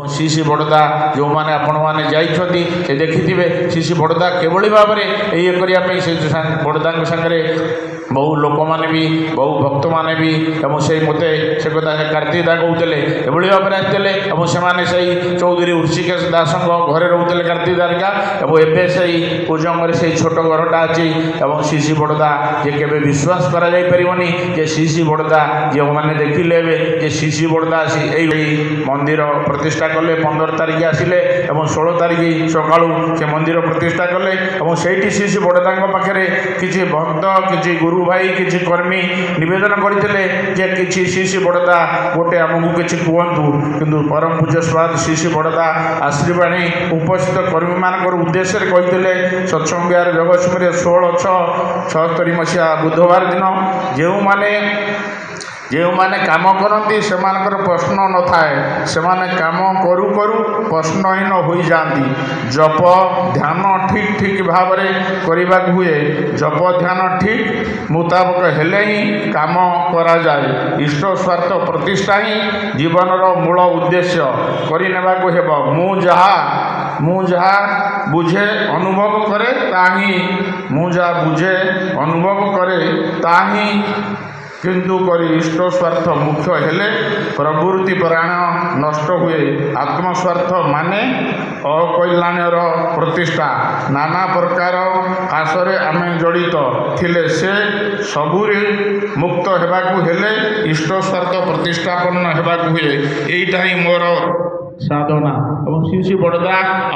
श्री श्री बड़दा जो मैंने आपण मैंने जाइछंती से देखिथिबे श्री श्री बड़दा केवली भाव में ये करने से बड़दा सागर बहु लोक मैंने भी बहु भक्त मैंने भी से मत से कथा कार्तिक दा कहते एभली भाव में आसते से चौधरी ऋषिकेश दास घरे रोते कार्तिक दारिका एवं से कुजंग से छोट घरटा अच्छी श्री श्री बड़दा जे के विश्वास करानी जे श्री श्री बड़दा जो मैंने देखिले जे श्री श्री बड़दा मंदिर प्रतिष्ठा कले 15 तारिख आसिले 16 तारिख सका से मंदिर प्रतिष्ठा कले से श्री श्री बड़दा पाखे किसी भक्त किसी गुरु भाई किसी कर्मी निवेदन करते कि श्री श्री बड़दा गोटे आमको किसी कहतु किंतु परम पूज्य स्वाद श्री श्री बड़दा आशीर्वाणी उपस्थित कर्मी मान उद्देश्य कहते सत्संग विहार जगतसिंह 16/6/76 मसीहा बुधवार दिन जो मैंने काम करती से प्रश्न न थाए से काम करू करू प्रश्नहीन हो जाती जप ध्यान ठीक ठीक भाव करने हुए जप ध्यान ठीक मुताबक हेले ही काम करा जाए इष्ट स्वार्थ प्रतिष्ठा ही जीवन मूल उद्देश्य करने मु जहा बुझे अनुभव करे ताही मु जहा बुझे अनुभव करे ताही किंतु करी इष्ट स्वार्थ मुख्य हेले प्रवृत्ति परायण नष्ट हुए आत्मस्वार्थ माने अकल्याणर प्रतिष्ठा नाना प्रकार आशरे आमे जड़ित थिले से सबुरे मुक्त हेबाकु हेले इष्ट स्वार्थ प्रतिष्ठापन्न हेबाकु हुए एइटा ही मोर साधना और श्री श्री बड़दा